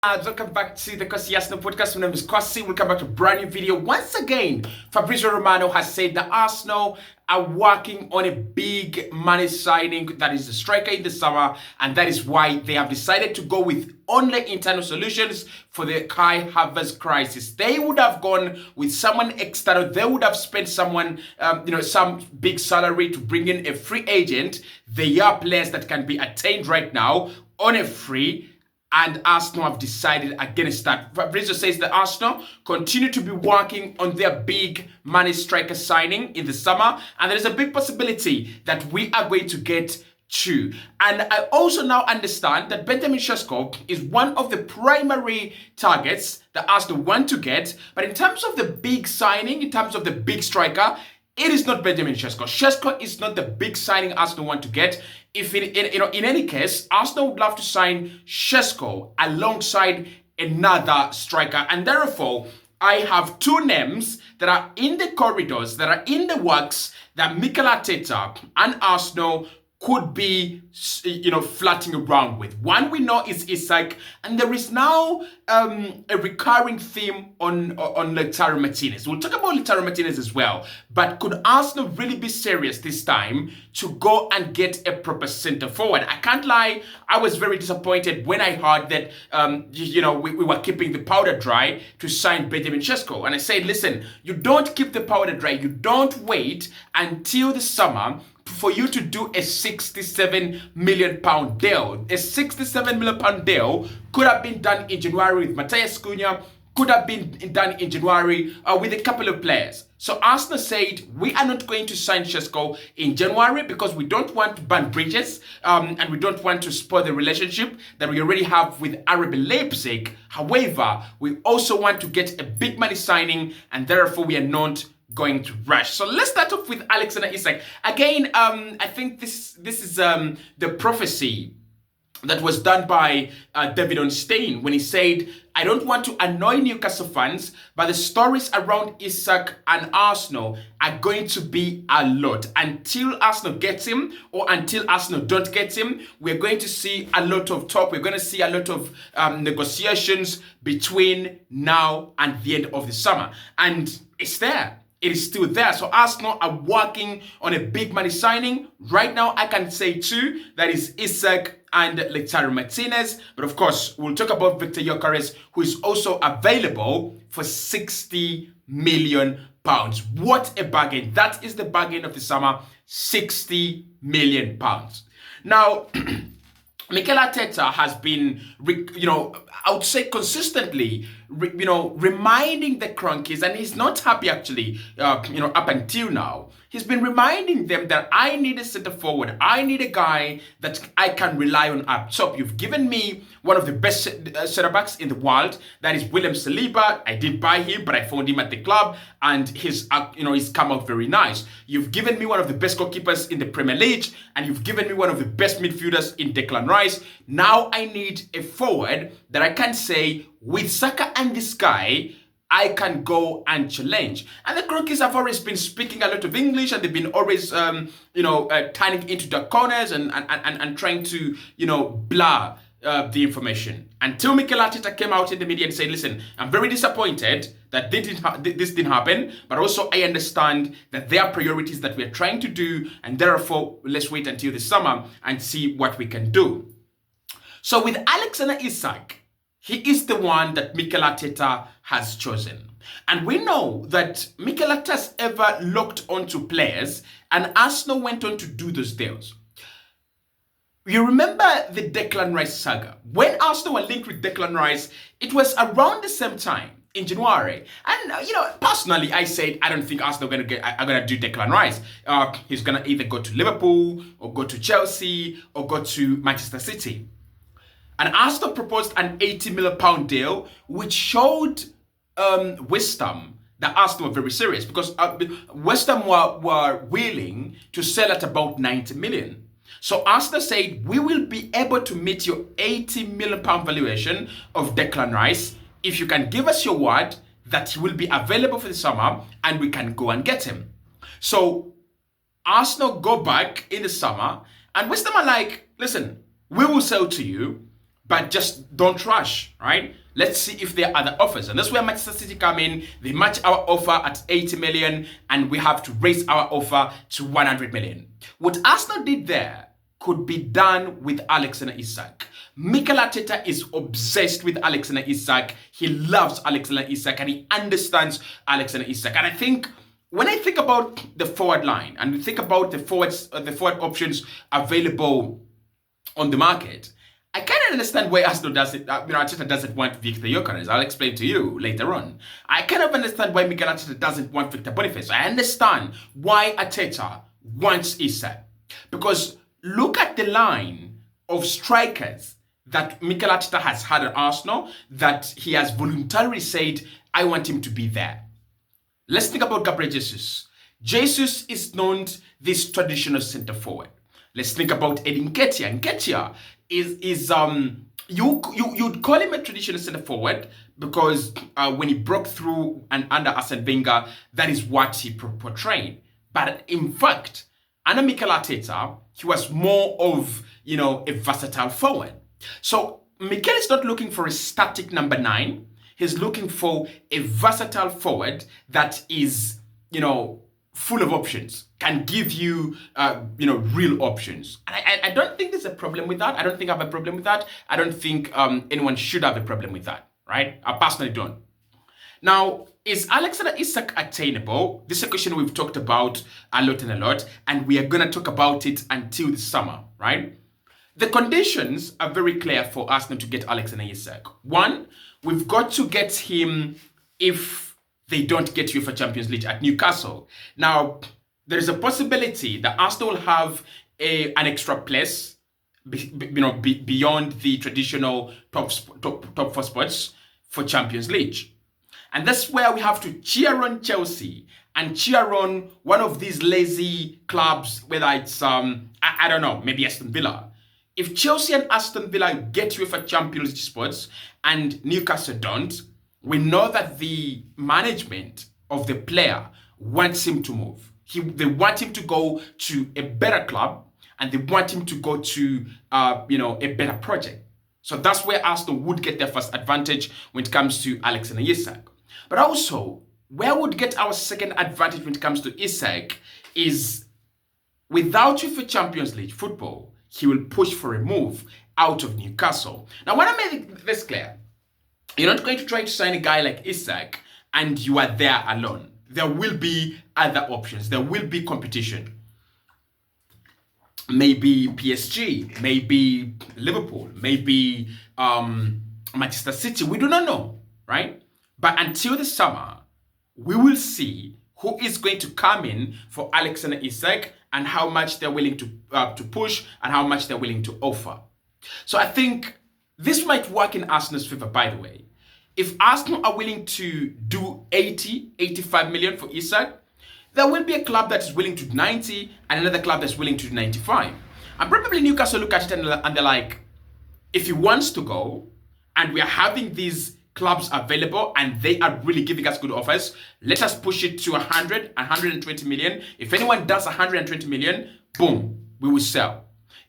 Welcome back to the Kosi Arsenal podcast. My name is Kosi. Welcome back to a brand new video. Once again, Fabrizio Romano has said that Arsenal are working on a big money signing that is the striker in the summer, and that is why they have decided to go with only internal solutions for the Kai Havertz crisis. They would have gone with someone external. They would have spent some big salary to bring in a free agent. They are players that can be attained right now on a free. And Arsenal have decided against that. Fabrizio says that Arsenal continue to be working on their big money striker signing in the summer. And there is a big possibility that we are going to get two. And I also now understand that Benjamin Sesko is one of the primary targets that Arsenal want to get. But in terms of the big signing, in terms of the big striker, it is not Benjamin Sesko. Sesko is not the big signing Arsenal want to get. In any case, Arsenal would love to sign Sesko alongside another striker, and therefore I have two names that are in the corridors, that are in the works, that Mikel Arteta and Arsenal could be, flirting around with. One we know is Isak, and there is now a recurring theme on Isak and Martinez. We'll talk about Isak and Martinez as well. But could Arsenal really be serious this time to go and get a proper centre forward? I can't lie, I was very disappointed when I heard that we were keeping the powder dry to sign Benjamin Sesko. And I said, listen, you don't keep the powder dry. You don't wait until the summer for you to do a 67 million pound deal. A 67 million pound deal could have been done in January with Matthias Cunha, could have been done in January with a couple of players. So Arsenal said, we are not going to sign Sesko in January because we don't want to burn bridges and we don't want to spoil the relationship that we already have with RB Leipzig. However, we also want to get a big money signing, and therefore we are not going to rush. So let's start off with Alexander Isak. Again, I think this is the prophecy that was done by David Onstein when he said, I don't want to annoy Newcastle fans, but the stories around Isak and Arsenal are going to be a lot. Until Arsenal gets him, or until Arsenal don't get him, we're going to see a lot of talk. We're going to see a lot of negotiations between now and the end of the summer. And it's there. It is still there. So Arsenal are working on a big money signing. Right now, I can say two. That is Isak and Isak Martinez. But of course, we'll talk about Victor Gyökeres, who is also available for 60 million pounds. What a bargain. That is the bargain of the summer. 60 million pounds. Now, Mikel Arteta has been, I would say consistently, reminding the Cronkies, and he's not happy actually, up until now. He's been reminding them that I need a centre forward. I need a guy that I can rely on up top. You've given me one of the best centre backs in the world. That is William Saliba. I did buy him, but I found him at the club, and he's come out very nice. You've given me one of the best goalkeepers in the Premier League, and you've given me one of the best midfielders in Declan Rice. Now I need a forward that I can say, with Saka and this guy, I can go and challenge. And the Cronkies have always been speaking a lot of English, and they've been always, turning into the corners and trying to, blur the information. Until Mikel Arteta came out in the media and said, listen, I'm very disappointed that this didn't happen, but also I understand that there are priorities that we're trying to do, and therefore let's wait until the summer and see what we can do. So with Alexander Isak, he is the one that Mikel Arteta has chosen. And we know that Mikel Arteta has ever locked onto players, and Arsenal went on to do those deals. You remember the Declan Rice saga. When Arsenal were linked with Declan Rice, it was around the same time in January. And, personally, I said, I don't think Arsenal are going to do Declan Rice. He's going to either go to Liverpool or go to Chelsea or go to Manchester City. And Arsenal proposed an 80 million pound deal, which showed West Ham that Arsenal were very serious, because West Ham were willing to sell at about 90 million. So Arsenal said, we will be able to meet your 80 million pound valuation of Declan Rice if you can give us your word that he will be available for the summer and we can go and get him. So Arsenal go back in the summer, and West Ham are like, listen, we will sell to you, but just don't rush, right? Let's see if there are other offers. And that's where Manchester City come in. They match our offer at 80 million, and we have to raise our offer to 100 million. What Arsenal did there could be done with Alexander Isak. Mikel Arteta is obsessed with Alexander Isak. He loves Alexander Isak, and he understands Alexander Isak. And I think when I think about the forward line and we think about the forward options available on the market, I kind of understand why Arsenal does it. Arteta doesn't want Victor Gyökeres. I'll explain to you later on. I kind of understand why Mikel Arteta doesn't want Victor Boniface. I understand why Arteta wants Isak. Because look at the line of strikers that Mikel Arteta has had at Arsenal, that he has voluntarily said, I want him to be there. Let's think about Gabriel Jesus. Jesus is known this traditional centre forward. Let's think about Eddie Nketiah. Nketiah you'd call him a traditional centre forward because when he broke through and under Arsene Wenger, that is what he portrayed. But in fact, under Mikel Arteta, he was more of, a versatile forward. So Mikel is not looking for a static number 9. He's looking for a versatile forward that is, full of options, can give you, real options. And I don't think there's a problem with that. I don't think I have a problem with that. I don't think anyone should have a problem with that, right? I personally don't. Now, is Alexander Isak attainable? This is a question we've talked about a lot, and we are going to talk about it until the summer, right? The conditions are very clear for Arsenal to get Alexander Isak. One, we've got to get him if they don't get UEFA Champions League at Newcastle. Now, there is a possibility that Arsenal will have an extra place, beyond the traditional top 4 spots for Champions League. And that's where we have to cheer on Chelsea and cheer on one of these lazy clubs, whether it's, I don't know, maybe Aston Villa. If Chelsea and Aston Villa get UEFA Champions League spots and Newcastle don't, we know that the management of the player wants him to move. They want him to go to a better club, and they want him to go to, a better project. So that's where Arsenal would get their first advantage when it comes to Alexander Isak. But also, where we'd get our second advantage when it comes to Isak is without UEFA Champions League football, he will push for a move out of Newcastle. Now, when I make this clear, you're not going to try to sign a guy like Isak and you are there alone. There will be other options. There will be competition. Maybe PSG, maybe Liverpool, maybe Manchester City. We do not know, right? But until the summer, we will see who is going to come in for Alexander Isak and how much they're willing to push and how much they're willing to offer. So I think this might work in Arsenal's favor, by the way. If Arsenal are willing to do 85 million for Isak, there will be a club that is willing to do 90 and another club that's willing to do 95. And probably Newcastle look at it and they're like, if he wants to go and we are having these clubs available and they are really giving us good offers, let us push it to 120 million. If anyone does 120 million, boom, we will sell.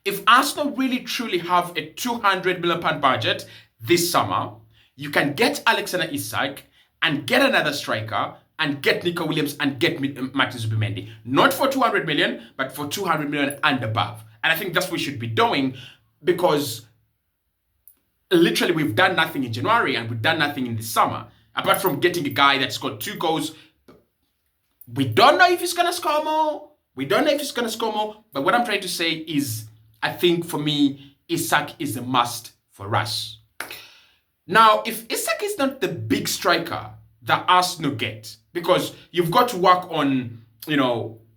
If Arsenal really truly have a 200 million pound budget this summer, you can get Alexander Isak and get another striker and get Nico Williams and get Martin Zubimendi. Not for 200 million, but for 200 million and above. And I think that's what we should be doing, because literally we've done nothing in January and we've done nothing in the summer, apart from getting a guy that scored 2 goals. We don't know if he's going to score more. But what I'm trying to say is, I think for me, Isak is a must for us. Now, if Isak is not the big striker that Arsenal get, because you've got to work on,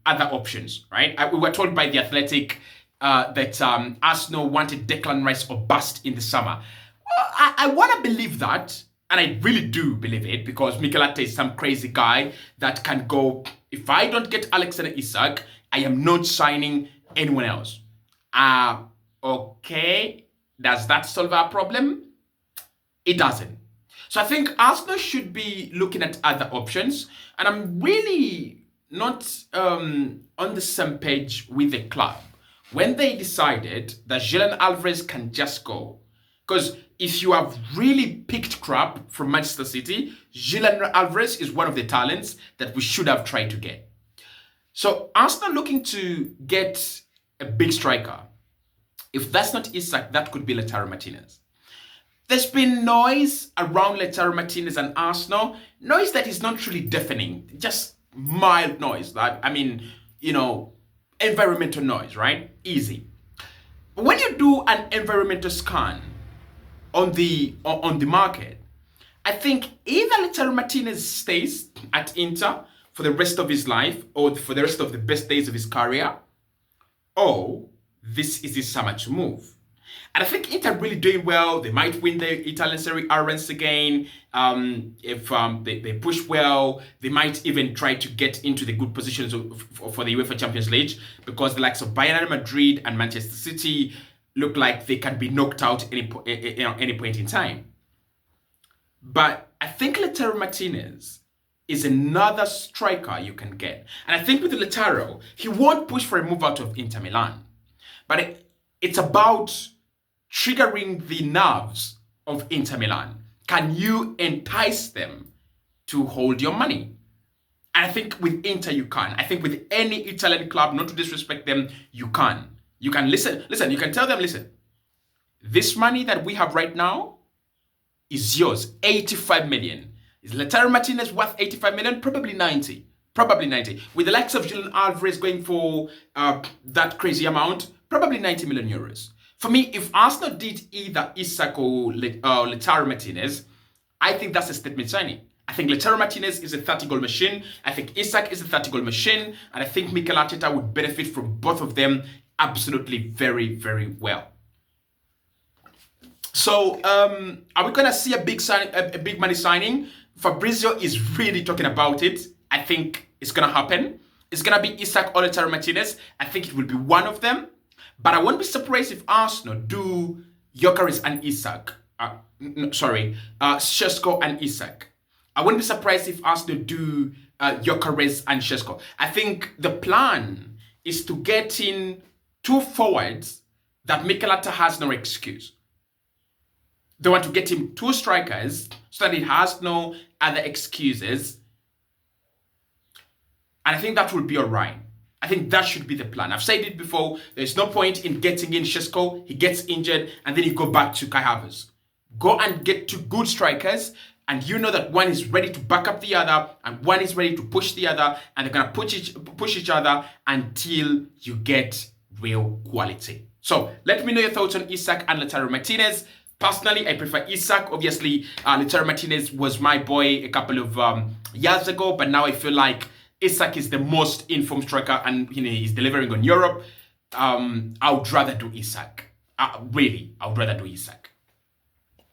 other options, right? We were told by The Athletic that Arsenal wanted Declan Rice or bust in the summer. Well, I want to believe that, and I really do believe it, because Mikel Arteta is some crazy guy that can go, if I don't get Alexander Isak, I am not signing anyone else. Okay, does that solve our problem? It doesn't. So I think Arsenal should be looking at other options, and I'm really not on the same page with the club when they decided that Julian Alvarez can just go. Because if you have really picked crap from Manchester City, Julian Alvarez is one of the talents that we should have tried to get. So Arsenal looking to get a big striker. If that's not Isak, that could be Lautaro Martinez. There's been noise around Lautaro Martinez and Arsenal. Noise that is not really deafening, just mild noise. I mean, environmental noise, right? Easy. But when you do an environmental scan on the market, I think either Lautaro Martinez stays at Inter for the rest of his life or for the rest of the best days of his career, or this is his summer to move. And I think Inter really doing well. They might win the Italian Serie A once again. If they push well, they might even try to get into the good positions for the UEFA Champions League, because the likes of Bayern Madrid and Manchester City look like they can be knocked out any point in time. But I think Lautaro Martinez is another striker you can get. And I think with Lautaro, he won't push for a move out of Inter Milan. But it's about triggering the nerves of Inter Milan. Can you entice them to hold your money? And I think with Inter you can. I think with any Italian club, not to disrespect them, you can. You can listen, you can tell them, listen, this money that we have right now is yours, 85 million. Is Lautaro Martinez worth 85 million? Probably 90. Probably 90. With the likes of Julian Alvarez going for that crazy amount, probably 90 million euros. For me, if Arsenal did either Isak or Lautaro Martinez, I think that's a statement signing. I think Lautaro Martinez is a 30-goal machine. I think Isak is a 30-goal machine. And I think Mikel Arteta would benefit from both of them absolutely very, very well. So, are we going to see a big money signing? Fabrizio is really talking about it. I think it's going to happen. It's going to be Isak or Lautaro Martinez. I think it will be one of them. But I won't be surprised if Arsenal do Gyökeres and Isak. Šeško and Isak. I wouldn't be surprised if Arsenal do Gyökeres and Šeško. I think the plan is to get in two forwards that Mikel Arteta has no excuse. They want to get him two strikers so that he has no other excuses. And I think that will be all right. I think that should be the plan. I've said it before. There's no point in getting in Šeško. He gets injured and then you go back to Kai Havertz. Go and get two good strikers, and you know that one is ready to back up the other and one is ready to push the other, and they're going to push each other until you get real quality. So let me know your thoughts on Isak and Lautaro Martinez. Personally, I prefer Isak. Obviously, Lautaro Martinez was my boy a couple of years ago, but now I feel like Isak is the most informed striker, and he's delivering on Europe. I would rather do Isak. I would rather do Isak.